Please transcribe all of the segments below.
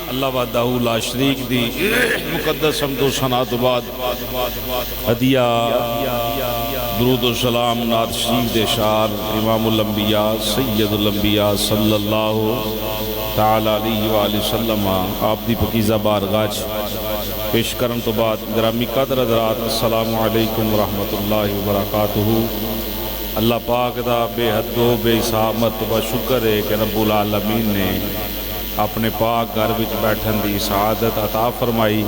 اللہ وحدہ لا شریک دی مقدس حمد و ثنا تو بعد ہدیہ درود و سلام نعت شریف دے شعر امام الانبیاء سید الانبیاء صلی اللہ تعالی علیہ وآلہ وسلم آپ دی پکیزہ بارگاہ پیش کرن تو بعد گرامی قدر حضرات السلام علیکم ورحمۃ اللہ وبرکاتہ۔ اللہ پاک دا بے حد و بے حساب و شکر ہے کہ رب العالمین نے اپنے پاک گھر وچ بیٹھن دی سعادت عطا فرمائی۔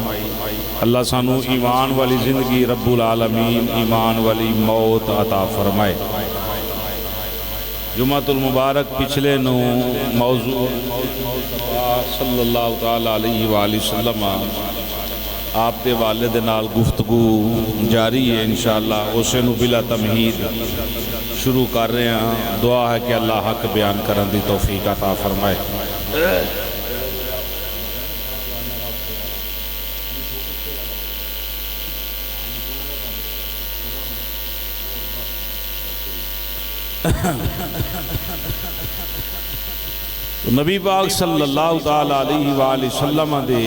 اللہ سانو ایمان والی زندگی رب العالمین ایمان والی موت عطا فرمائے۔ جمعۃ المبارک پچھلے نو موضوع صلی اللہ تعالی علیہ وآلہ وسلم آپ دے والد نال گفتگو جاری ہے انشاءاللہ، اسے نو بلا تمہید شروع کر رہے ہیں۔ دعا ہے کہ اللہ حق بیان کرن دی توفیق عطا فرمائے۔ نبی پاک صلی اللہ تعالی علیہ وآلہ وسلم دے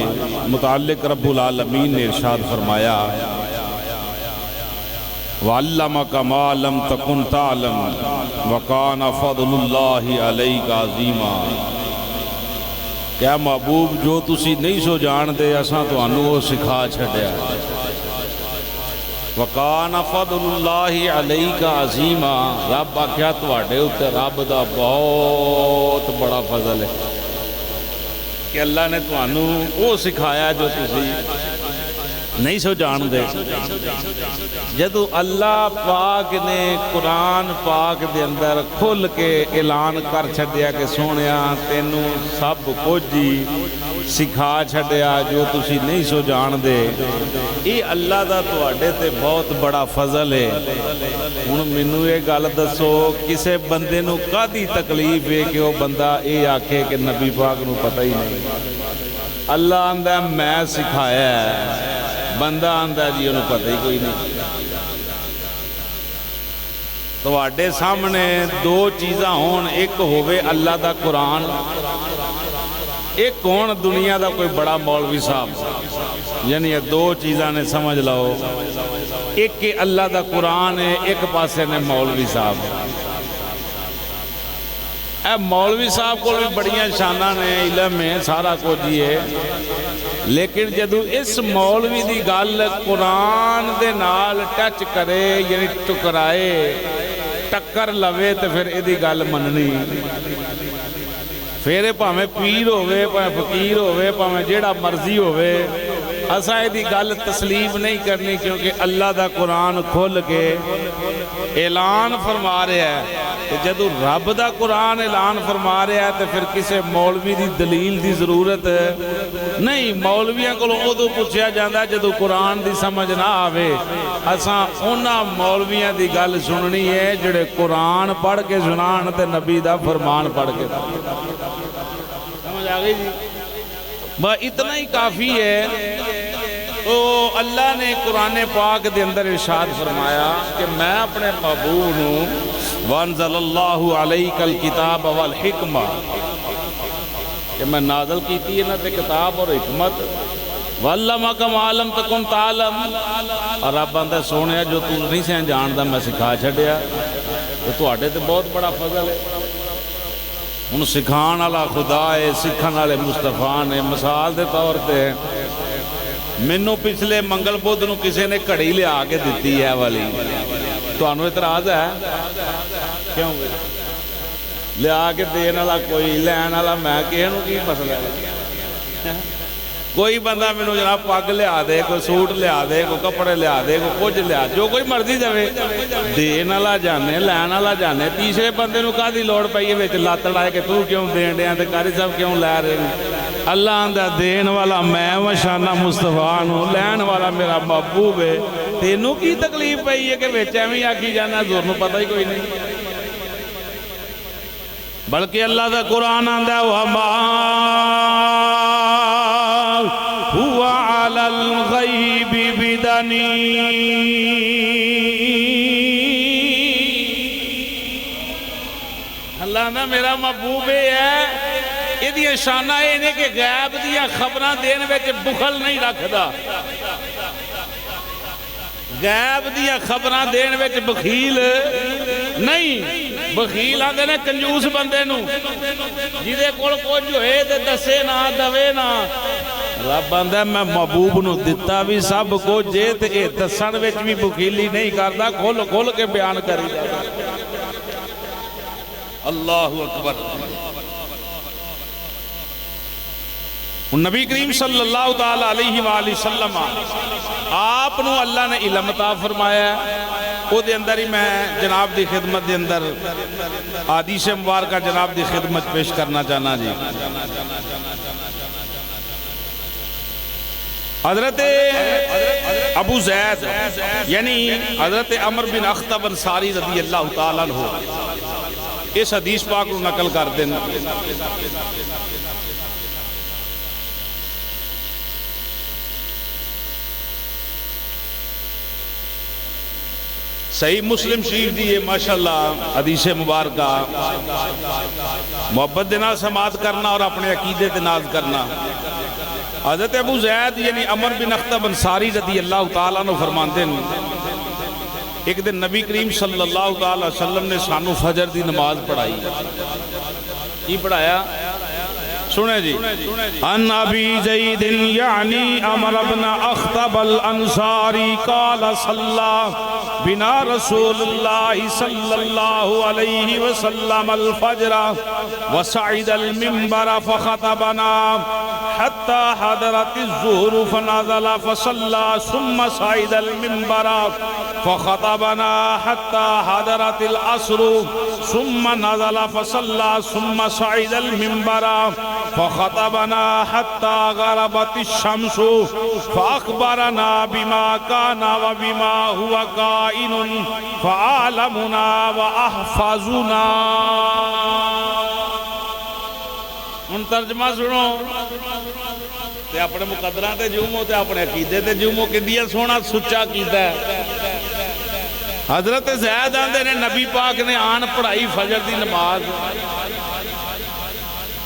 متعلق رب العالمین نے ارشاد فرمایا وَعَلَّمَكَ مَا لَمْ تَكُنْ تَعْلَمْ وَكَانَ فَضْلُ اللَّهِ عَلَيْكَ عَظِيمًا۔ کیا محبوب جو تسی نہیں سو جان دے اساں تو انو سکھا چھڑیا۔ وَقَانَ فَضْلُ اللَّهِ عَلَيْكَ عَظِيمًا، رب آکھیا تواڈے اُتے رب دا بہت بڑا فضل ہے کہ اللہ نے تانوں وہ سکھایا جو تسی نہیں سو جان دے۔ جدو اللہ پاک نے قرآن پاک دے اندر کھل کے اعلان کر چھڈیا کہ سونیا تینوں سب کچھ ہی سکھا چھڈیا جو تسی نہیں سو جان دے، یہ اللہ دا تواڈے تے بہت بڑا فضل ہے۔ ہن مینوں یہ گل دسو کسے بندے نو کادی تکلیف ہے کہ وہ بندہ یہ آکھے کہ نبی پاک نو پتہ ہی نہیں۔ اللہ آندا میں سکھایا ہے، بندہ آندا جی انہوں پتہ ہی کوئی نہیں۔ تواڈے سامنے دو چیزاں ہون، ایک ہوئے اللہ دا قرآن، ایک کون دنیا دا کوئی بڑا مولوی صاحب، یعنی یہ دو چیزاں نے سمجھ لو، ایک کہ اللہ دا قرآن ہے، ایک پاسے نے مولوی صاحب۔ اے مولوی صاحب کو بھی بڑیاں شانہ نے، علم ہے، سارا کو دیئے، لیکن جدو اس مولوی دی گل قرآن دے نال ٹچ کرے یعنی ٹکرائے ٹکر لوے تو پھر ایدی گل مننی، پھر پاہمیں پیر ہوئے پاہمیں فقیر ہوئے پاہمیں جیڑا مرضی ہوئے اساں ایدی گل تسلیم نہیں کرنی، کیونکہ اللہ دا قرآن کھول کے اعلان فرما رہا ہے کہ جدو رب دا قرآن اعلان فرما رہا ہے تو پھر کسے مولوی دی دلیل دی ضرورت نہیں۔ مولویاں کو ادو پوچھیا جاندہ ہے جدو قرآن دی سمجھ نہ آوے، اساں اونا مولویاں دی گل سننی ہے جڑے قرآن پڑھ کے سنان تے نبی دا فرمان پڑھ کے سمجھ آگئی جی؟ بس اتنا ہی کافی ہے۔ تو اللہ نے قرآن پاک دے اندر ارشاد فرمایا کہ میں اپنے محبوب ہوں وَانزَلَ اللَّهُ عَلَيْكَ الْكِتَابَ وَالْحِكْمَةِ، کہ میں نازل کیتی ہے نا تے کتاب اور حکمت، وَعَلَّمَكَ مَا لَمْ تَكُنْ تَعْلَمْ، اور رب آندہ سونے جو تو نہیں سے جاندہ میں سکھا چھڑیا، تو تواڈے تے بہت بڑا فضل ہے۔ ان سکھان والا خدا ہے، سکھان والے مصطفیٰ نے۔ مثال دے طور پہ مینوں پچھلے منگل بدھ نو کسی نے گھڑی لیا کے دیتی ہے والی، تو انہوں اعتراض ہے کیوں لیا کے دین والا کوئی لین والا میں کہے نو کی مسئلہ ہے؟ کوئی بندہ مینوں جناب پگ لیا دے، کوئی سوٹ لیا دے، کوئی کپڑے لیا دے، کوئی کچھ لیا، جو کوئی مرضی دے، دین والا جانے لین والا جانے، تیسرے بندے نو کہاں دی لوڑ پئی ہے وچ لت لائے کہ تو کیوں دین دیاں تے قاری صاحب کیوں لے رہے ہیں؟ اللہ آندہ دین والا میں وشانہ مصطفیٰ ہوں، لین والا میرا محبوب ہے، تینوں کی تکلیف پئی ہے کہ وچ ایویں آکھی جانا زور نو پتہ ہی کوئی نہیں۔ بلکہ اللہ دا قرآن آندہ وَمَا هُوَ عَلَى الْغَيْبِ بِدَنِينٍ، اللہ نے میرا محبوب ہے یہ شانہ یہ نے کہ غیب دیا خبراں دین وچ بخل نہیں رکھدا، غیب دیا خبراں دین وچ بخیل نہیں، بخیل آندے نے کنجوس بندے نو جیدے کول کچھ ہوئے تے دسے نہ دوے نہ۔ رب آندہ میں محبوب نو دتا بھی سب کو جے تے اے دسن وچ بھی بخیلی نہیں کردا، کھول کھول کے بیان کری جاتا۔ اللہ اکبر۔ نبی کریم صلی اللہ تعالیٰ علیہ وآلہ وسلم آپ نو اللہ نے علم عطا فرمایا ہے، او دے اندر ہی میں جناب دی خدمت دے اندر حدیث مبارکہ جناب دی خدمت پیش کرنا چاہنا جی۔ حضرت ابو زید یعنی حضرت عمر بن اخطب انصاری رضی اللہ تعالیٰ عنہ اس حدیث پاک کو نقل کر دینا۔ صحیح مسلم شریف دی یہ ماشاءاللہ حدیث مبارکہ محبت دے نال سماعت کرنا اور اپنے عقیدے دے ناز کرنا۔ حضرت ابو زید یعنی عمر بن اخطب انصاری رضی اللہ تعالیٰ عنہ فرماندے ہیں ایک دن نبی کریم صلی اللہ تعالیٰ وسلم نے سانو فجر دی نماز پڑھائی۔ کی پڑھایا؟ سنے جی۔ ان ابی زید یعنی عمر بن اخطب الانصاری قال صلی بنا رسول اللہ صلی اللہ علیہ وسلم الفجر وسعید المنبر فخطبنا حتی حضرت الظہر فنزل فصلی ثم سعید المنبر فخطبنا حتی حضرت العصر ثم نزل فصلی ثم سعید المنبر فخطبنا حتى غربت الشمس فأخبرنا بما كان وبما هو كائن فعالمنا وأحفظنا۔ ان ترجمہ سنو تے اپنے مقدران تے جمعوں تے اپنے عقیدے تے جمعوں کے دیا سونا سچا کیتا ہے۔ حضرت زید آندے نے نبی پاک نے آن پڑھائی فجر دی نماز۔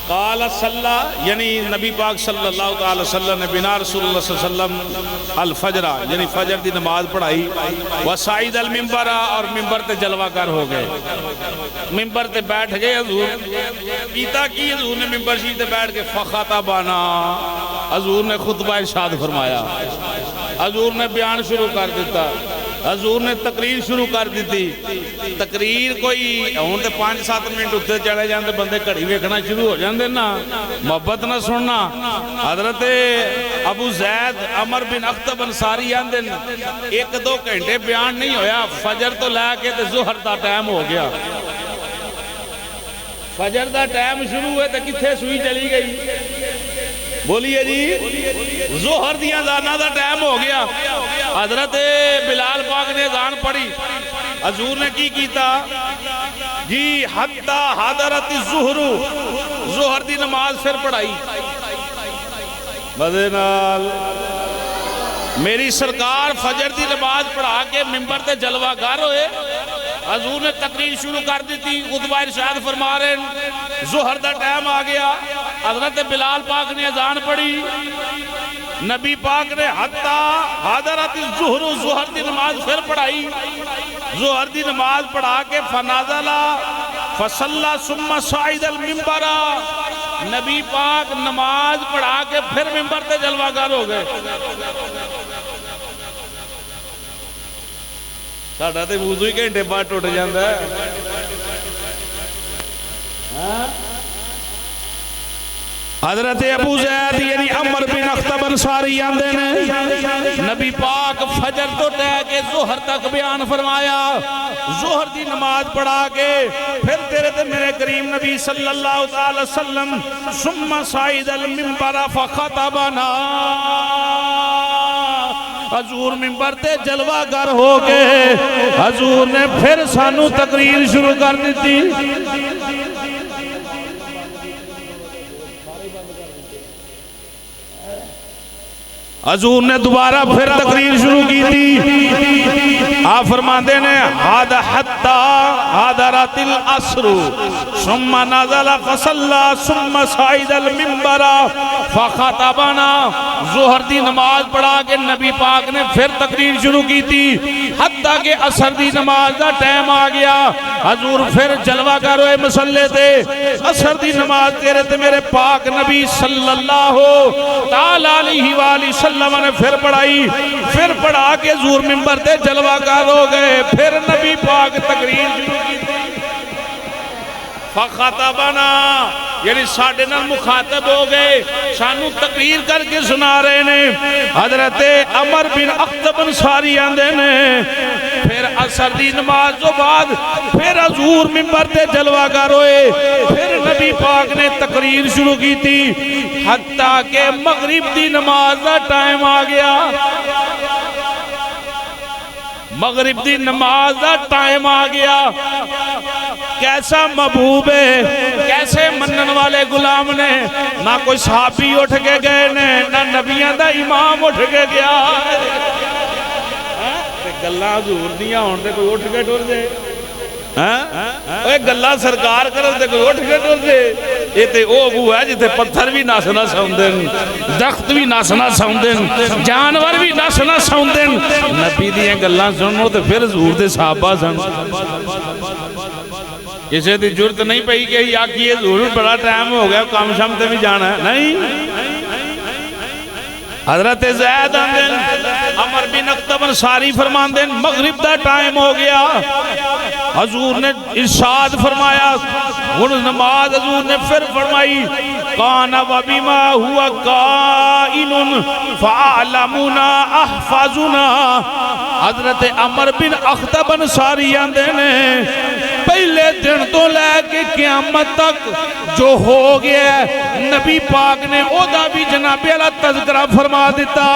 قال صلی یعنی نبی پاک صلی اللہ علیہ وسلم نے بنا رسول اللہ صلی اللہ علیہ وسلم الفجر یعنی فجر دی نماز پڑھائی، وسعید المنبر اور منبر تے جلوہ گر ہو گئے، منبر تے بیٹھ گئے حضور۔ کیتا کی حضور نے منبر شیف تے بیٹھ کے فخطبنا، حضور نے خطبہ ارشاد فرمایا، حضور نے بیان شروع کر دیتا، حضور نے تقریر شروع کر دیتی۔ تقریر کوئی ہون تے 5-7 منٹ اتنے چڑھے جاندے بندے گھڑی ویکھنا شروع ہو جاندے نا، محبت نہ سننا۔ حضرت ابو زید عمر بن اخطب انصاری آندے 1-2 گھنٹے بیان نہیں ہویا، فجر تو لے کے تے ظہر دا ٹائم ہو گیا۔ فجر دا ٹائم شروع ہوئے تے کتھے سوئی چلی گئی؟ بولیے جی، ظہر دی اذان دا ٹائم ہو گیا۔ حضرت بلال پاک نے اذان پڑھی، حضور نے کی کیتا جی حتی حضرت الظہر، ظہر دی نماز پھر پڑھائی۔ بدنال میری سرکار فجر دی نماز پڑھا کے منبر تے جلوہ گر ہوئے، حضور نے تقریر شروع کر دی تھی، خطبہ ارشاد فرما رہے ہیں، ظہر دا ٹائم آ گیا۔ حضرت بلال پاک نے اذان پڑھی، نبی پاک نے حتی حضرت الظہر، ظہر دی نماز پھر پڑھائی، ظہر دی نماز پڑھا کے فنازلہ فصلی ثم صعید المنبر، نبی پاک نماز پڑھا کے پھر منبر تے جلوہ گر ہو گئے۔ ساڑھا تے وضو ہی گھنٹے بعد ٹوٹ جاندہ ہے۔ حضرت ابو زید یعنی عمر بن اخطب انصاری آندے نے نبی پاک فجر تو ٹے کے ظہر تک بیان فرمایا، ظہر دی نماز پڑھا کے پھر تیرے تے میرے کریم نبی صلی اللہ علیہ وسلم ثم صعید المنبر فخطبنا، حضور منبر تے جلوہ گر ہو گئے، حضور نے پھر سانو تقریر شروع کر دیتی۔ حضور نے دوبارہ پھر تقریر شروع کی تھی، آپ فرماندے نے ہذا حتی حضرت العصر ثم نزل فصلى ثم صعد المنبر فخطبنا. ظہر دی نماز پڑھا کے نبی پاک نے پھر تقریر شروع کی تھی حتیٰ کہ عصر دی نماز دا ٹائم آ گیا. حضور پھر جلوہ گر ہوئے مسلے تے عصر دی نماز تیرے تے میرے پاک نبی صلی اللہ تعالیٰ علیہ وآلہ وسلم نے پھر پڑھائی. پھر پڑھا کے حضور منبر تے جلوہ گر ہو گئے. پھر نبی پاک تقریر شروع کی تھی فخطبنا یعنی ساڑھے نال مخاطب ہو گئے سانو تقریر کر کے سنا رہے نے. حضرت عمر بن اخطب انصاری آندے نے پھر عصر دی نماز تو بعد پھر حضور منبر تے جلوہ گر ہوئے. پھر نبی پاک نے تقریر شروع کی تھی حتیٰ کہ مغرب دی نماز دا ٹائم آ گیا. مغرب دی نماز دا ٹائم آ گیا. کیسا محبوب ہے, کیسے منن والے غلام نے. نہ کوئی صحابی اٹھ کے گئے نے, نہ نبیاں دا امام اٹھ کے گیا. گلہ حضور دیاں ہون تے کوئی اٹھ کے ٹر دے, گلہ سرکار کرو تے کوئی اٹھ کے ٹر دے. یہ تے او ابو ہے جتے پتھر بھی ناسنا سوندن, درخت بھی ناسنا سوندن, جانور بھی ناسنا سوندن. نبی دیاں گلہ سنو تے پھر حضور دے صحابہ سن. کسی دی جرت نہیں پئی کہ یا کیے حضور بڑا ٹائم ہو گیا کام شام تے بھی جانا ہے, نہیں. حضرت زید آندن عمر بن اخطب انصاری فرماندے مغرب دا ٹائم ہو گیا. حضور نے ارشاد فرمایا, وہ نماز حضور نے پھر فرمائی قان وبما ہوا قائن فعلمنا احفظنا. حضرت عمر بن اخطب انصاری آندے نے پہلے دن تو لے کے قیامت تک جو ہو گیا نبی پاک نے او دا بھی جناب علیہ تذکرہ فرما دیتا.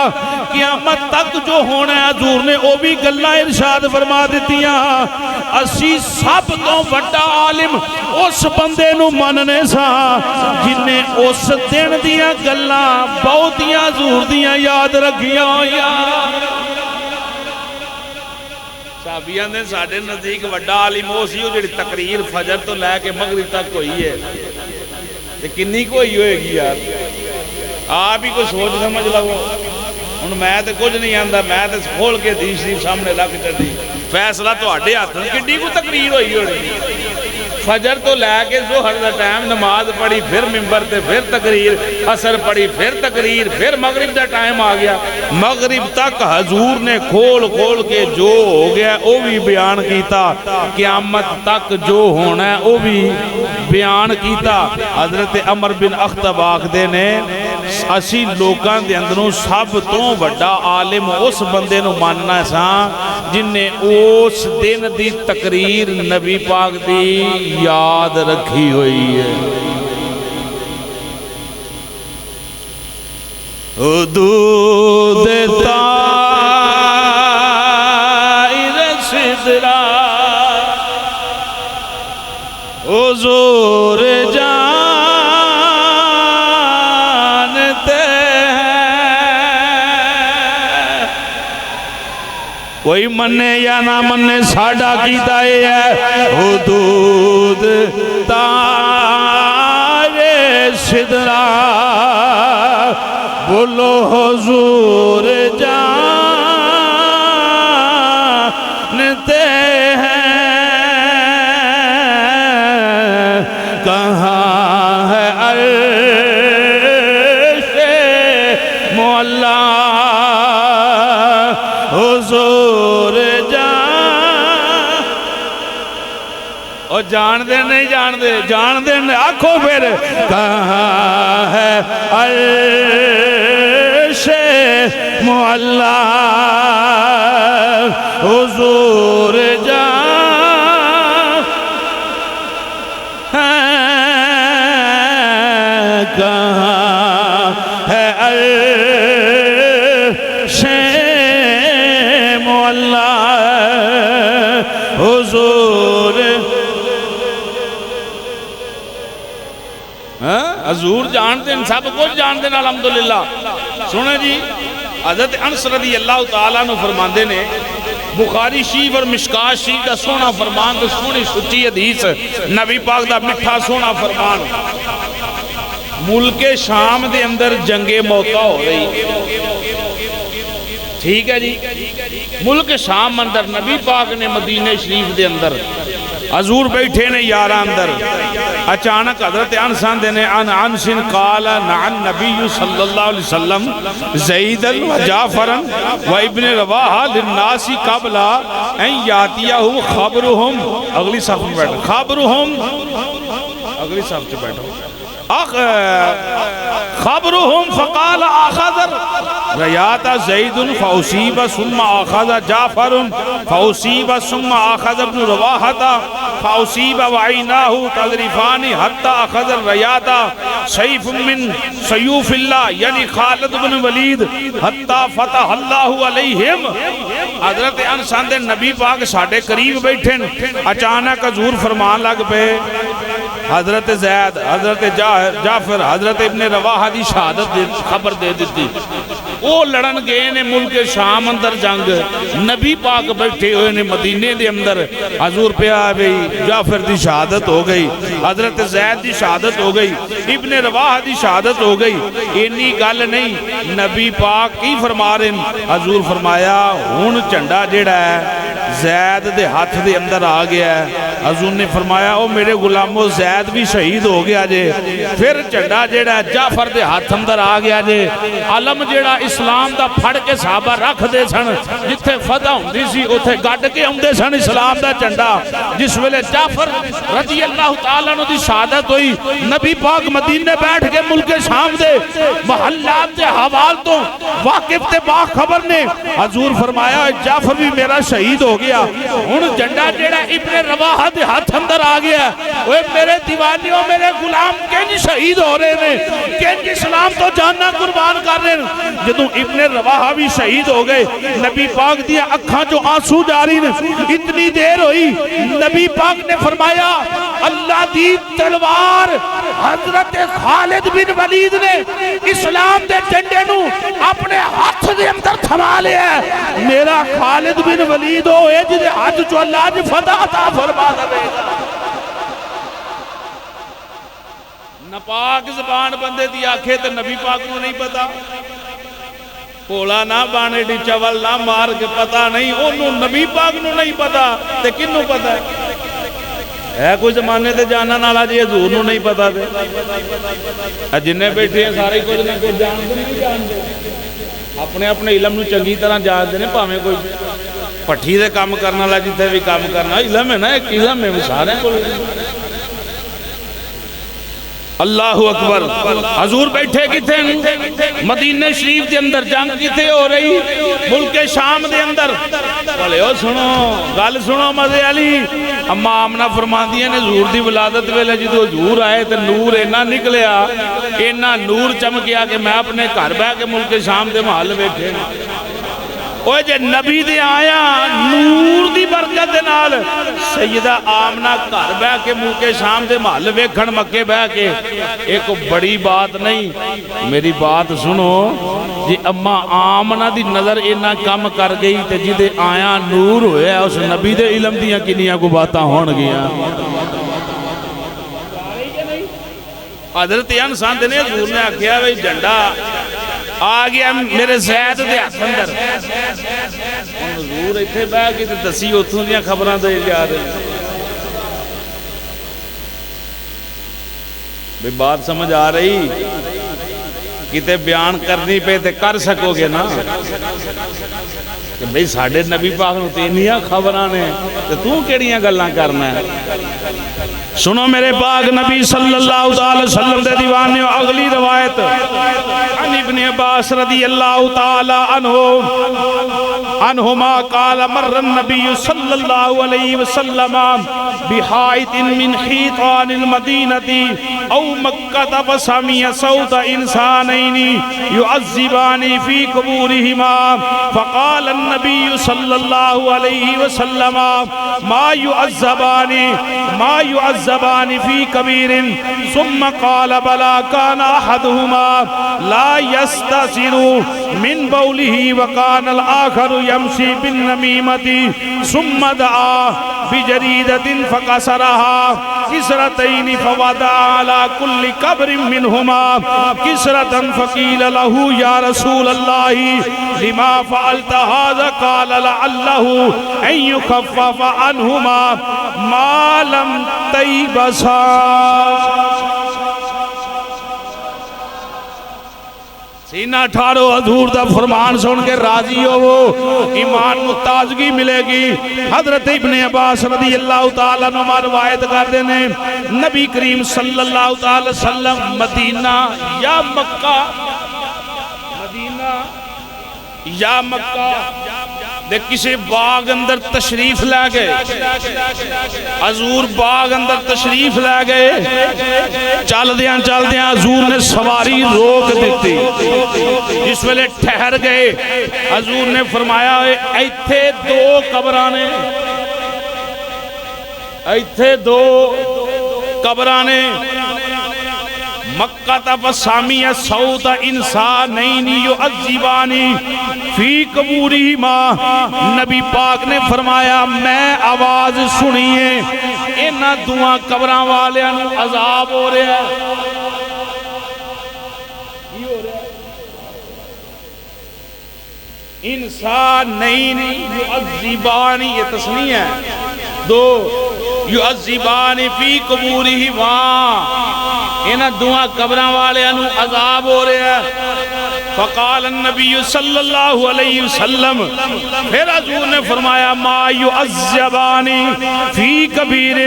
قیامت تک جو ہونا ہے حضور نے او بھی گلہ ارشاد فرما دیتیاں. اسی سب تو بڑا عالم اس بندے نو مننے سا جنہیں اس دن دیاں گلہ بہتیاں حضور دیاں یاد رکھیاں. صحابیاں نے ساڑھے نزدیک وڈا عالم ہو سی جو تقریر فجر تو لے کے مغرب تک ہوئی ہے. کنی کو ہوئی ہوئے گی یار, آپ ہی کوئی سوچ سمجھ لگو. ہن میں تے کچھ نہیں آندا, میں تے کھول کے حدیث شریف سامنے رکھ چڑی. فیصلہ تہاڈے ہاتھ کڈی کو تقریر ہوئی ہوئی. فجر تو لے کے ظہر دا ٹائم نماز پڑھی, پھر منبر تے پھر تقریر, عصر پڑھی پھر تقریر, پھر مغرب دا ٹائم آ گیا. مغرب تک حضور نے کھول کھول کے جو ہو گیا او بھی بیان کیتا, قیامت تک جو ہونا ہے او بھی بیان کیتا. حضرت عمر بن اخطب آکھدے نے اسی لوکاں دے اندروں سب تو بڑا عالم اس بندے نو ماننا سا جن نے اس دن دی تقریر نبی پاک دی یاد رکھی ہوئی ہے. حدود طائر سدرا حضور کوئی مننے یا نہ مننے ساڑھا کی دائے ہے. حدود تار صدرہ بولو حضور جانتے ہیں کہاں ہے عرش مولا حضور جان دے نہیں جان دے, جان دے آنکھوں پھر کہاں ہے عرش معلا حضور جان کہاں ہے عرش معلا حضور حضور جان دیں, سب کچھ جان دیں الحمدللہ. سنیں جی حضرت انس رضی اللہ تعالیٰ نے فرماندے نے بخاری شریف اور مشکات شریف دا سونا فرمان تے سونی سچی حدیث نبی پاک دا مٹھا سونا فرمان ملک شام دے اندر جنگ موتا ہو رہی ٹھیک ہے جی ملک شام اندر نبی پاک نے مدینہ شریف دے اندر حضور بیٹھے نے یارہ اندر اچانک حضرت انسان دینے انسن قال نعن نبی صلی اللہ علیہ وسلم زیدن و جعفرن و ابن رواحہ للناسی قبل ان یاتیہم خبرہم اگلی صف میں بیٹھا خبرہم اگلی صف سے بیٹھا خبرهم فقال آخذر ریات زید فاصیب ثم آخذ جعفر فاصیب ثم آخذ ابن رواحہ فاصیب وعیناہ تذریفان حتی آخذ ریات سیف من سیوف اللہ یعنی خالد بن ولید حتی فتح اللہ علیہم حضرت انسان دے نبی پاک ساڑھے قریب بیٹھن اچانک حضور فرمان لگ پہ حضرت زید حضرت جعفر حضرت ابن رواحہ دی شہادت خبر دے دیتی وہ لڑن گئے نے ملک شام اندر جنگ نبی پاک بیٹھے ہوئے نے مدینے دے اندر حضور پہ آئی جعفر دی شہادت ہو گئی حضرت زید دی شہادت ہو گئی ابن رواحہ دی شہادت ہو گئی اینی گل نہیں نبی پاک کی فرما رہے ہیں حضور فرمایا ہون چنڈا جڑا ہے زید دے ہاتھ دے اندر آ گیا ہے حضور نے فرمایا او میرے غلامو زید بھی شہید ہو گیا جے پھر چنڈا جیڑا جعفر دے ہاتھ اندر آ گیا جے علم جیڑا اسلام دا پھڑ کے صحابہ رکھ دے سن جتھے فتح ہوندی سی اوتھے گڈ کے ہوندے سن اسلام دا چنڈا جس ویلے جعفر رضی اللہ تعالیٰ عنہ دی شہادت ہوئی نبی پاک مدینے بیٹھ کے ملک شام دے محلات دے حوال تو واقف تے باخبر نے حضور فرمایا جعفر بھی میرا شہید ہو گیا ہن جنڈا جیڑا ابن رواحہ دے ہاتھ اندر آ گیا وہ میرے دیوانیوں میرے غلام کنج شہید ہو رہے ہیں کنج اسلام تو جاننا قربان کر رہے ہیں جدوں ابن رواحہ بھی شہید ہو گئے نبی پاک دیا اکھاں جو آنسو جاری نے اتنی دیر ہوئی نبی پاک نے فرمایا اللہ دی تلوار حضرت خالد بن ولید نے اسلام دے جنڈے نو اپنے ہاتھ دے اندر تھما لیا ہے میرا خالد بن ولید ہوئے جدے ہاتھ جو اللہ جی فتح عطا فرما دے نپاک زبان بندے دی آنکھیں تے نبی پاک کو نہیں پتا کولا نہ بانے ڈی چول نہ مار کے پتا نہیں انہوں نبی پاک نو نہیں پتا تے کنوں پتا ہے کوئی زمانے تے جانا نالا جی حضور نو نہیں پتا دے جنہیں بیٹھے ہیں سارے کچھ نہ کچھ جانتے نہیں جانتے اپنے اپنے علم نو چنگی طرح جانتے ہیں پاہمیں کوئی پٹھی دے کام کرنا لا جیتے بھی کام کرنا علم ہے نا ایک علم ہے وہ سارے اللہ اکبر حضور بیٹھے کتے مدینہ شریف دے اندر جنگ کتے ہو رہی ملک شام دے اندر بولے او سنو گل سنو مزے علی اما آمنہ فرما دیا نے حضور دی ولادت ویلے جی تو حضور آئے تے نور اینا نکلیا اینا نور چمکیا کہ میں اپنے گھر بہ کے ملک شام دے محل بیٹھے اوہ جے نبی دے آیا نور دی برکت دے نال سیدہ آمنہ گھر بہ کے ملک شام دے محل ویکھن مکے بہ کے ایک بڑی بات نہیں میری بات سنو جی اما آمنہ دی نظر اینا کم کر گئی تے جی دے آیا نور ہویا اس نبی دے علم دیاں کنیاں کو باتاں ہون گیا حضرت انسان دے نے حضور نے آکھیا بھئی جھنڈا آ گیا میرے زید دے ہاتھ اندر حضور ایتھے بہ کے تے دسی اوتھوں دیاں خبراں دے جا رہے بے بات سمجھ آ رہی کتے بیان کرنی پہ تے کر سکو گے نا کہ بھئی ساڑھے نبی پاک نو تینیاں خبرانے تے تو کیڑیاں گلاں کرنا ہے سنو میرے پاک نبی صلی اللہ علیہ وسلم دے دیوانے اگلی روایت عن ابن عباس رضی اللہ تعالی عنہما قال مر النبی صلی اللہ علیہ وسلم بحائط من حیطان المدینة او مکہ فسمع صوت انسانین يعذبان في قبورهما فقال النبي صلى الله عليه وسلم ما يعذبان في كبير ثم قال بلى كان احدهما لا يستتر من بوله وكان الاخر يمشي بالنميمة ثم دعا بجريدة فكسرها كسرتين فوضع على كل قبر منهما كسرة فقيل له يا رسول الله لما فعلت هذا قال لعله أن يخفف عنهما ما لم تيبسا سینہ ٹھارو حضور دا فرمان سن کے راضی ہو وہ ایمان متازگی ملے گی. حضرت ابن عباس رضی اللہ تعالیٰ عنہ روایت کر دینے نبی کریم صلی اللہ تعالیٰ وسلم مدینہ یا مکہ دے کسی باغ اندر تشریف لے گئے. حضور باغ اندر تشریف لے گئے. چل دیاں حضور نے سواری روک دیتی. جس ویلے ٹھہر گئے حضور نے فرمایا ایتھے دو قبرانے مکہ فسمع صوت انسانین يعذبان فی قبورہما. نبی پاک نے فرمایا میں آواز سنیے انہاں دعا قبراں والیاں نوں عذاب ہو رہا ہے. انسانین يعذبان یہ تسنیہ ہے. دو يعذبان فی قبورہما انہاں دعا قبراں والے انہوں عذاب ہو رہے ہیں. فقال النبی صلی اللہ علیہ وسلم پھر حضور نے فرمایا ما يعذبان فی کبیر.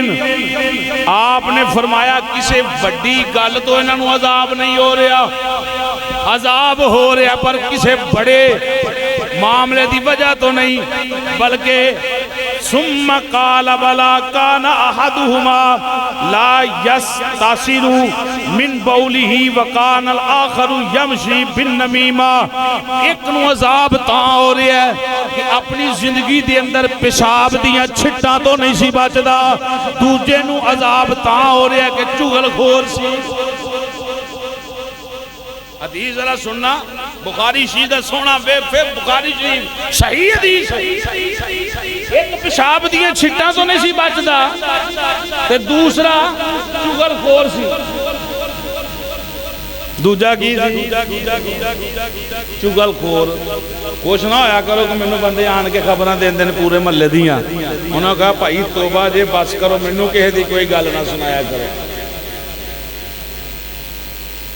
آپ نے فرمایا کسی بڑی گل تو انہوں عذاب نہیں ہو رہا. عذاب ہو رہا پر کسی بڑے معاملے دی وجہ تو نہیں بلکہ ثم قال بلا كان احدهما لا يستتر من بوله وكان الاخر يمشي بالنميمة. ایک نو عذاب تاں ہو رہا ہے کہ اپنی زندگی دے اندر پیشاب دیاں چھٹاں تو نہیں سی بچدا. دوجے نو عذاب تاں ہو رہا ہے کہ چغل خور سی. حدیث ذرا سننا بخاری شریف دا سونا پھر بخاری شریف صحیح حدیث. ایک پیشاب دیاں چھٹاں تو نہیں سی بچدا تے دوسرا چغل خور سی. دوجا کی سی چغل خور. کچھ نہ ہویا کرو کہ مینوں بندے آن کے خبراں دیندے نے پورے محلے دیاں. انہاں کہا بھائی توبہ جے بس کرو مینوں کہے دی کوئی گل نہ سنایا کرو.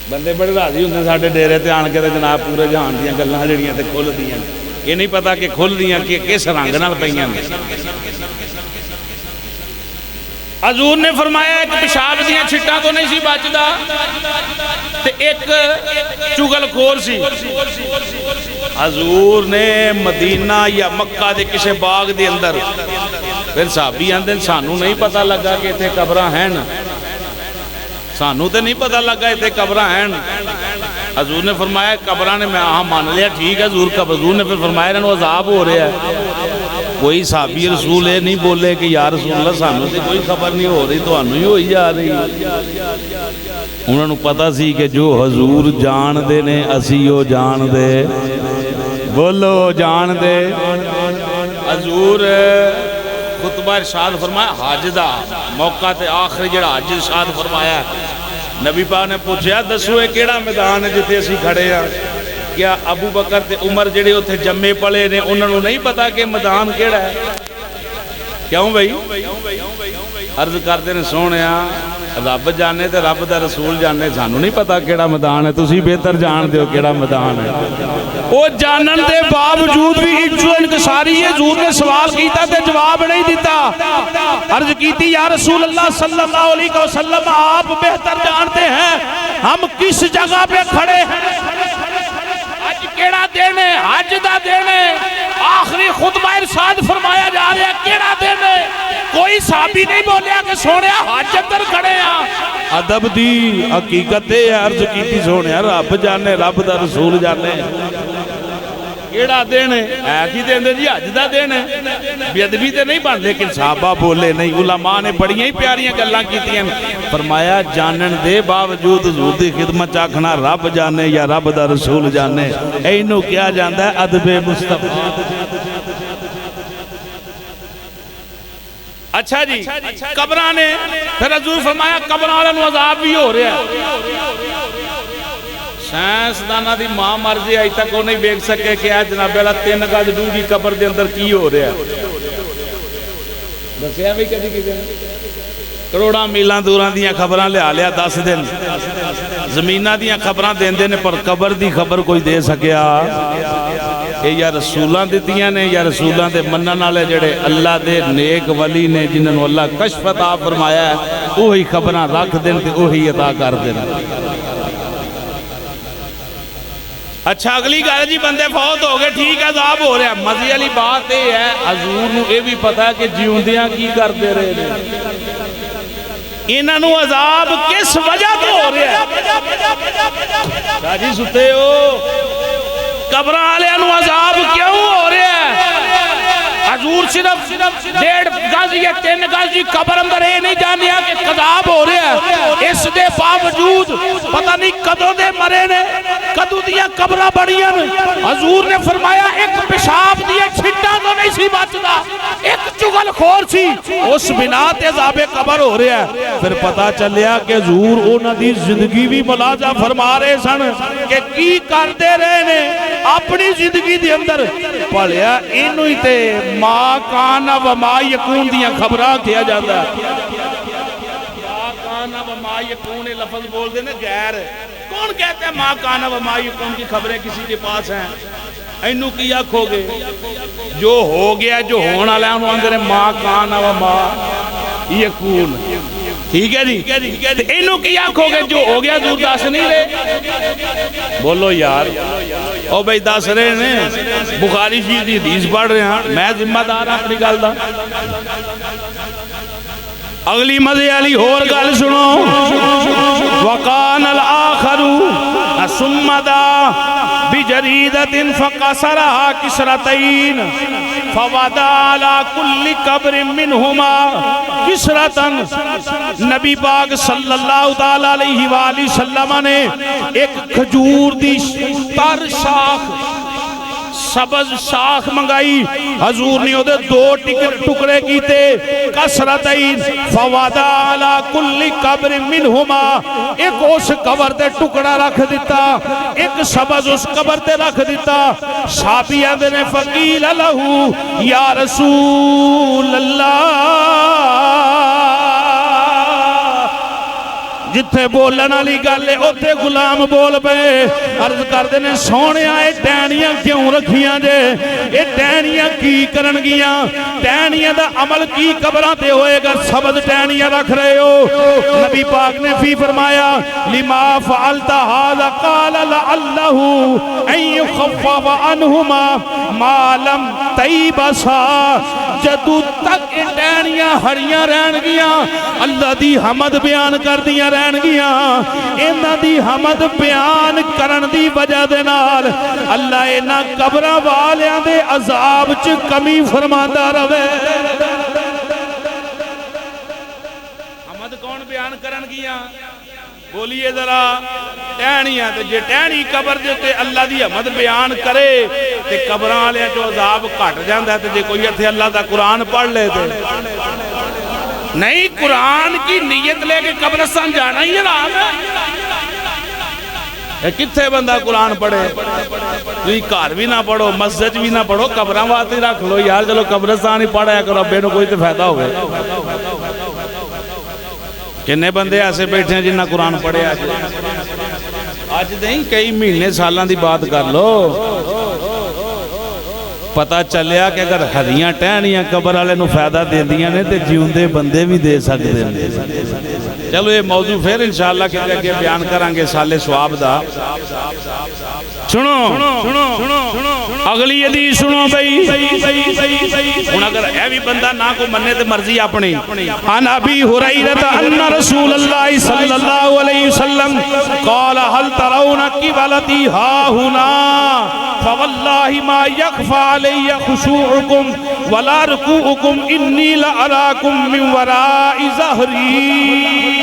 بندے بڑے راضی ہوندے ساڈے ڈیرے تے آن کے تے جناب پورے جہان دیاں گلاں جڑیاں تے کھل دیاں. یہ نہیں پتا کہ کھل دیاں کہ کس رنگ نال پئیاں. حضور نے فرمایا ایک پیشاب دیاں چھٹاں تو نہیں سی بچدا تے ایک چغل خور سی. حضور نے مدینہ یا مکہ دے کسے باغ دے اندر پھر صحابی آندے سانوں نہیں پتا لگا کہ ایتھے قبراں ہیں. سانوں تے نہیں پتا لگا ایتھے قبراں ہیں. حضور نے فرمایا قبراں نے میں مان لیا ٹھیک ہے حضور کا. حضور نے پھر فرمایا انہوں عذاب ہو رہا ہے. کوئی صحابی رسول یہ نہیں بولے کہ یا رسول اللہ سانوں سے کوئی خبر نہیں ہو رہی تو انہوں ہی ہوئی جا رہی. انہوں نے پتا سی کہ جو حضور جان دے نے اسی ہو جان دے. بولو جان دے. حضور خطبہ ارشاد فرمایا حج دا موقع تے آخری جڑا حج ارشاد فرمایا. نبی پاک نے پوچھا دسو اے کیڑا میدان ہے جتھے اسی کھڑے ہیں. کیا ابو بکر تے عمر جڑے اتھے جمے پڑے نے انہوں نہیں پتا کہ میدان کیڑا ہے. کیوں بھائی عرض کرتے نے سونے رب جانے تے رب دا رسول جانے. سانوں نہیں پتا کیڑا میدان ہے. تسی بہتر جان دیو کیڑا میدان ہے. وہ جانن دے باوجود بھی جو انکساری ہے. حضور نے سوال کیتا تے جواب نہیں دیتا. عرض کیتی یا رسول اللہ صلی اللہ علیہ وسلم آپ بہتر جانتے ہیں ہم کس جگہ پہ کھڑے ہیں. حج کیڑا دینے حج دا دینے آخری خطبہ ارشاد فرمایا جا رہا ہے کیڑا دینے. کوئی صحابی نہیں بولیا کہ سونے حج اندر کھڑے ہیں. ادب دی حقیقت ہے عرض کیتی سونے رب جانے رب دا رسول جانے کیڑا دن ہے کی دن جی اج دا دن ہے بے ادبی تے نہیں بن لیکن صحابہ بولے نہیں علماء نے بڑیاں ہی پیاریاں گلاں کیتیاں فرمایا جانن دے باوجود حضور دی خدمت آکھنا رب جانے یا رب دا رسول جانے اینو کیا جاندا ہے ادب مصطفیٰ اچھا جی قبراں نے پھر حضور فرمایا قبراں والے نو عذاب بھی ہو رہا ہے سائنس دانا دی ماں مرضی آئی تک وہ نہیں بیک سکے کہ آج جناب بیلا 3 گز ڈونگی قبر دے اندر کی ہو رہا ہے دسیا بھی کدی کی دن کروڑاں میلاں دوراں دیاں خبراں لے آلیا 10 دن زمینہ دیاں خبراں دین دینے پر قبر دی خبر کوئی دے سکیا کہ یا رسولاں دیتیاں نے یا رسولاں دے منن والے جڑے اللہ دے نیک ولی نے جنہاں نو اللہ کشف عطا فرمایا ہے وہی خبراں رکھ دین تے وہی عطا کر دین اچھا اگلی گل جی بندے فوت ہو گئے ٹھیک ہے عذاب ہو رہا ہے مزے والی بات یہ ہے حضور نو یہ بھی پتا ہے کہ جیوندیاں کی کرتے رہے انہاں نو عذاب کس وجہ تو ہو رہا ہے راجی ستے ہو قبراں والے نو عذاب کیوں ہو رہا ہے حضور صرف 1.5 گز یا 3 گز کی قبر اندر یہ نہیں جانیا کہ عذاب ہو رہا ہے اس دے باوجود پتہ نہیں کدوں دے مرے نے کدوں دیا قبرہ بڑیاں حضور نے فرمایا ایک پیشاب دیا چھٹا تو نہیں سی بچدا ایک چغل خور سی اس بنا تے عذاب قبر ہو رہا ہے پھر پتہ چلیا کہ حضور انہاں دی زندگی بھی ملاحظہ فرما رہے سن کہ کی کرتے رہے نے اپنی زندگی دے اندر پڑھیا اینو ہی تے ما کانا و ما یکون دیا خبرہ کیا جاتا ہے ما کانا و ما یکون لفظ بول دینے غیر کون کہتے ہیں ما کانا و ما یکون کی خبریں کسی کے پاس ہیں اینو کیا کھو گے جو ہو گیا جو ہونا لے انہوں اندر ما کانا و ما یکون ٹھیک ہے جی اینو کیا کھو گے جو ہو گیا دور داس نہیں رہے بولو یار او بھئی دس رہے ہیں بخاری شریف دی حدیث پڑھ رہے ہیں میں ذمہ دار ہوں اپنی گل دا اگلی مزے والی اور گل سنو وقان الآخر ثمدا بجریدت فقصرها کسرتین فوضع على كل قبر منهما کسرتن نبی پاک صلی اللہ علیہ وآلہ وسلم نے ایک کھجور دی تر شاخ سبز شاخ منگائی حضور نے ادھے 2 ٹکڑے کیتے کسرتین فوضع علی کل قبر منہما ایک اس قبر دے ٹکڑا رکھ دیتا ایک سبز اس قبر دے رکھ دیتا صحابی اندر نے فقیل لہو یا رسول اللہ جتھے بولن والی گل ہے اوتھے غلام بول پے عرض کردے نے سونے آئے ٹہنیاں کیوں رکھیاں جے اے ٹہنیاں کی کرن گیاں ٹہنیاں دا عمل کی قبراں تے ہوئے گا سبز ٹہنیاں رکھ رہے ہو نبی پاک نے فی فرمایا لما فعلت هذا قال لعله ان يخفف عنهما ما لم تيبسا جدو تک ٹہنیاں ہریاں رہن گیاں اللہ دی حمد بیان کر دیاں رہن گیاں انہاں دی حمد بیان کرن دی وجہ دے نال اللہ انہاں قبراں والیاں دے عذاب چ کمی فرماندا رہے حمد کون بیان کرن گیاں بولیے ذرا ٹہنیاں تے جے ٹہنی قبر دے تے اللہ دی حمد بیان کرے تے قبراں والے جو عذاب گھٹ جاندا ہے تے جے کوئی ایتھے اللہ دا قرآن پڑھ لے تے نہیں قرآن کی نیت لے کے قبرستان جانا ہی حرام ہے کتھے بندہ قرآن پڑھے تھی گھر بھی نہ پڑھو مسجد بھی نہ پڑھو قبراں واتے رکھ لو یار چلو قبرستان ہی پڑھا کرو ابے نو کوئی تے فائدہ ہوئے کنے بندے ایسے بیٹھے ہیں جنہاں قرآن پڑھے آج نہیں کئی مہینے سالاں دی بات کر لو پتا چلیا کہ اگر ہریاں ٹہنیاں قبر والے نو فائدہ دیندیاں نے تے جیوندے بندے بھی دے سکتے ہیں. چلو یہ موضوع پھر انشاءاللہ کتے اگے بیان کریں گے سالے ثواب دا. سنو اگلی حدیث سنو بھئی. ہن اگر اے بھی بندہ نہ کو مننے تے مرضی اپنی. عن ابی ہریرہ ان رسول اللہ صلی اللہ علیہ وسلم قال هل ترون قبلتی ها هنا فوالله ما يخفى علي خشوعكم ولا ركوعكم انی لأراكم من وراء ظهری.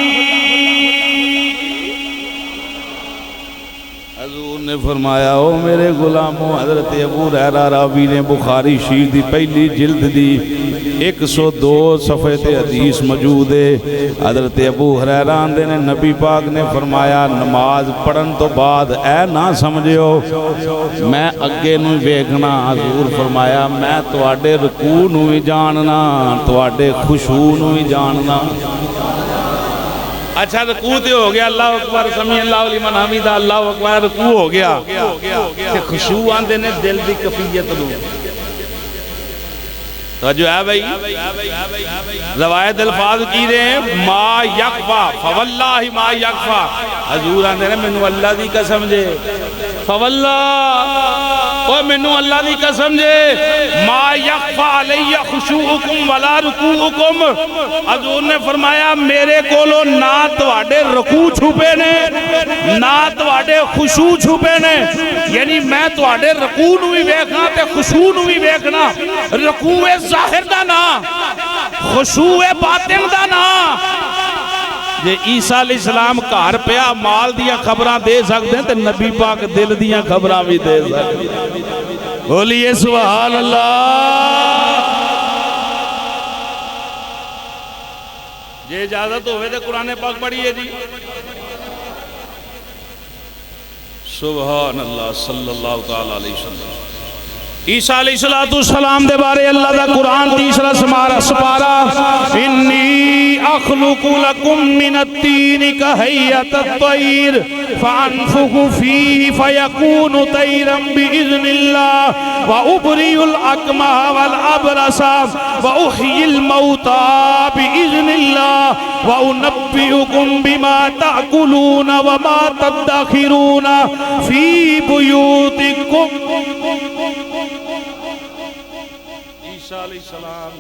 حضور نے فرمایا او میرے غلاموں حضرت ابو ہریرہ راوی نے بخاری شریف دی پہلی جلد دی 102 صفحے تے حدیث موجود ہے. حضرت ابو ہریرہ آندے نے نبی پاک نے فرمایا نماز پڑھن تو بعد اے نہ سمجھو میں اگے نو ویکھنا. حضور فرمایا میں تواڈے رکوع نو بھی جاننا تواڈے خشوع نو بھی جاننا. اچھا رکوع تے ہو گیا اللہ اکبر سمیع اللہ لمن حمیدہ اللہ اکبر رکوع ہو گیا تے خشوع آندے نے دل دی کیفیت نو. توجہ ہے بھائی روایت الفاظ کی رہے ہیں ما یکفا فواللہ ما یکفا. حضور آندے نے منو اللہ دی قسم جے فواللہ او منو اللہ دی قسم جے ما یکفا علی خشوعکم ولا رکوعکم. حضور نے فرمایا میرے کولو نہ تواڈے رکوع چھپے نے نہ تواڈے خشوع چھپے نے. یعنی میں تواڈے رکوع نو بھی ویکھنا تے خشوع نو بھی ویکھنا. رکوع ظاہر دا نا خشوع باطن دا نا. جے عیسیٰ علیہ السلام گھر پیا مال دیا خبراں دے سکتے ہیں تے نبی پاک دل دیا خبراں بھی دے سکتے ہیں. بولیے سبحان اللہ. جے اجازت ہوئے تے قرآن پاک پڑھیے جی. سبحان اللہ صلی اللہ تعالی علیہ وسلم. عیسیٰ علیہ السلام دے بارے اللہ دا قرآن تیسرا سپارہ انی اخلق لکم من التین کہیت الطیر فانفخ فیہ فیکون طیرا بإذن اللہ وابری الاکمہ والابرس واحیی الموتى بإذن اللہ وانبئکم بما تأکلون وما تدخرون فی بیوتکم. عیسیٰ علیہ السلام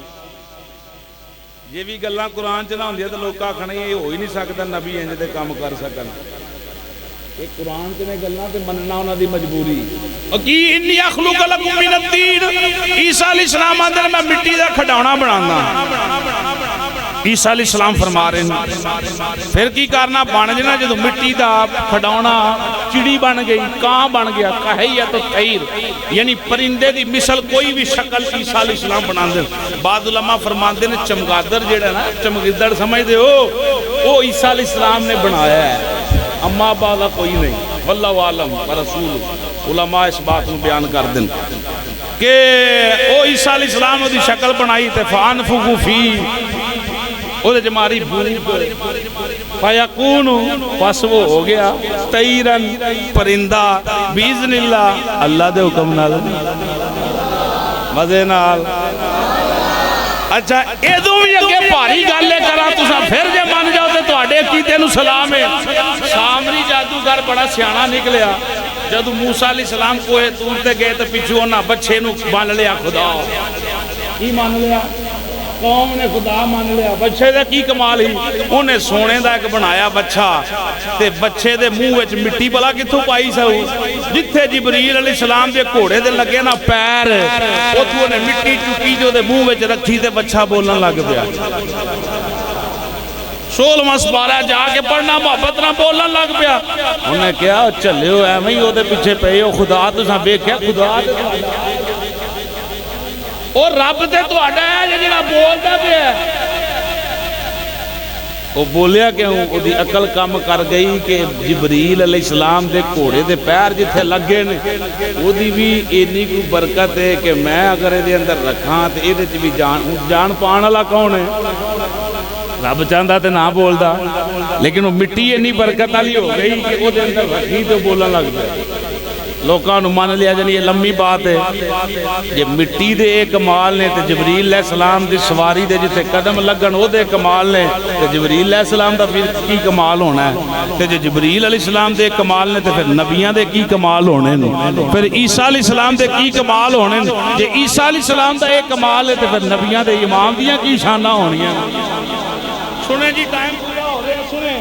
یہ بھی گلاں قرآن چ نہ ہوندیاں تے لوگ آکھن یہ ہو ہی نہیں سکدا نبی انج دے کام کر سکن. یہ قرآن چ نے گلاں تے مننا انہاں دی مجبوری. کی انی اخلق لکم من الطین. عیسیٰ علیہ السلام آندے میں مٹی دا کھڈاونا بنانا. عیسیٰ علیہ السلام فرما رہے ہیں پھر کی کرنا بن جنا جدو مٹی دا کھڈاونا چڑی بن گئی کان بن گیا کہیت الطیر یعنی پرندے دی مثل کوئی بھی شکل عیسیٰ علیہ السلام بنا دے. بعض علماء فرماندے نے چمگادر جیڑا نا چمگدڑ سمجھ دے او عیسیٰ علیہ السلام نے بنایا ہے. اما بالا کوئی نہیں واللہ عالم رسول. علماء اس بات کو بیان کر دیں کہ او عیسیٰ علیہ السلام دی شکل بنائی تے فانفخ فی وہ جماری بھوک فیکون پس وہ ہو گیا طیرن پرندہ بیزن اللہ اللہ دے حکم نال مزے نال. اچھا ایدوں بھی اگے پاری گالے کرا تسا پھر جے مان جاؤ تے تواڈے عقیدے نو سلام ہے. سامری جادوگر بڑا سیاںا نکلیا جدو موسیٰ علیہ السلام کوہ طور تے گئے تے پیچھے انہاں بچے نو مان لیا خدا. کی مان لیا قوم نے خدا مان لیا. بچے دا کی کمال ہی انہیں سونے دا ایک بنایا بچہ تے بچے دے منہ وچ مٹی بلا کتھوں پائی سو جتھے جبریل علیہ السلام دے گھوڑے دے لگے نا پیر اوتھوں نے مٹی چکی جو دے منہ وچ رکھی تے بچہ بولن لگ پیا. 16واں سپارہ جا کے پڑھنا محبت نہ بولن لگ پیا. انہیں کہا چلے ہو ایویں ہی او دے پیچھے پئے ہو خدا تساں ویکھیا خدا اور رب تے تہاڈا ہے جڑا بولدا پیا. وہ بولیا کیوں او دی عقل کم کر گئی کہ جبریل علیہ السلام دے گھوڑے دے پیر جتھے لگے نے او دی بھی اینی کوئی برکت ہے کہ میں اگر اے دے اندر رکھاں تے اے دے وچ بھی جان پان والا کون ہے. رب چاہندا تے نہ بولدا لیکن وہ مٹی اینی برکت والی ہو گئی کہ او دے اندر رکھی تے بولن لگ پیا. ਲੋਕਾਂ ਨੂੰ ਮੰਨ ਲਿਆ ਜਾਨੀ ਇਹ ਲੰਮੀ ਬਾਤ ਹੈ ਜੇ ਮਿੱਟੀ ਦੇ ਇਹ ਕਮਾਲ ਨੇ ਤੇ ਜਬਰੀਲ ਅਲੈਹਿਸਲਾਮ ਦੀ ਸਵਾਰੀ ਦੇ ਜਿੱਥੇ ਕਦਮ ਲੱਗਣ ਉਹਦੇ ਕਮਾਲ ਨੇ ਤੇ ਜਬਰੀਲ ਅਲੈਹਿਸਲਾਮ ਦਾ ਫਿਰ ਕੀ ਕਮਾਲ ਹੋਣਾ ਹੈ ਤੇ ਜੇ ਜਬਰੀਲ ਅਲੈਹਿਸਲਾਮ ਦੇ ਕਮਾਲ ਨੇ ਤੇ ਫਿਰ ਨਬੀਆਂ ਦੇ ਕੀ ਕਮਾਲ ਹੋਣੇ ਨੇ ਫਿਰ ਈਸਾ ਅਲੈਹਿਸਲਾਮ ਦੇ ਕੀ ਕਮਾਲ ਹੋਣੇ ਨੇ ਜੇ ਈਸਾ ਅਲੈਹਿਸਲਾਮ ਦਾ ਇਹ ਕਮਾਲ ਹੈ ਤੇ ਫਿਰ ਨਬੀਆਂ ਦੇ ਇਮਾਮ ਦੀਆਂ ਕੀ ਸ਼ਾਨਾਂ ਹੋਣੀਆਂ ਸੁਣੇ ਜੀ ਟਾਈਮ ਪੂਰਾ ਹੋ ਰਿਹਾ ਸੁਣੇ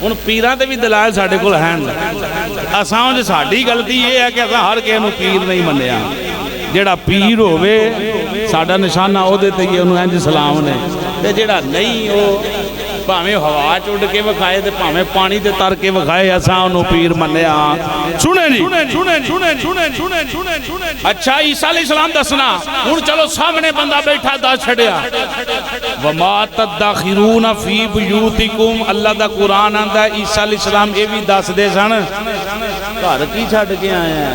ਹੁਣ ਪੀਰਾਂ ਤੇ ਵੀ ਦਲਾਲ ਸਾਡੇ ਕੋਲ ਹਨ ਅਸਾਂ ਉਹ ਸਾਡੀ ਗਲਤੀ ਇਹ ਹੈ ਕਿ ਅਸਾਂ ਹਰ ਕਿਸੇ ਨੂੰ ਪੀਰ ਨਹੀਂ ਮੰਨਿਆ ਜਿਹੜਾ ਪੀਰ ਹੋਵੇ ਸਾਡਾ ਨਿਸ਼ਾਨਾ ਉਹਦੇ ਤੇ ਹੀ ਉਹਨੂੰ ਇੰਜ ਸਲਾਮ ਨੇ ਤੇ ਜਿਹੜਾ ਨਹੀਂ ਉਹ ਭਾਵੇਂ ਹਵਾ ਚ ਉੱਡ ਕੇ ਵਿਖਾਏ ਤੇ ਭਾਵੇਂ ਪਾਣੀ ਤੇ ਤਰ ਕੇ ਵਿਖਾਏ ਅਸਾਂ ਉਹਨੂੰ ਪੀਰ ਮੰਨਿਆ ਸੁਣੇ ਜੀ ਅੱਛਾ ਈਸਾ ਅਲੈਹਿਸਸਲਾਮ ਦੱਸਣਾ ਹੁਣ ਚਲੋ ਸਾਹਮਣੇ ਬੰਦਾ ਬੈਠਾ ਦੱਸ ਛੜਿਆ ਵਮਾ ਤਦਖਿਰੂਨ ਫੀ ਬਯੂਤਿਕੁਮ ਅੱਲਾਹ ਦਾ ਕੁਰਾਨ ਆਂਦਾ ਈਸਾ ਅਲੈਹਿਸਸਲਾਮ ਇਹ ਵੀ ਦੱਸਦੇ ਸਨ ਘਰ ਕੀ ਛੱਡ ਕੇ ਆਏ ਆ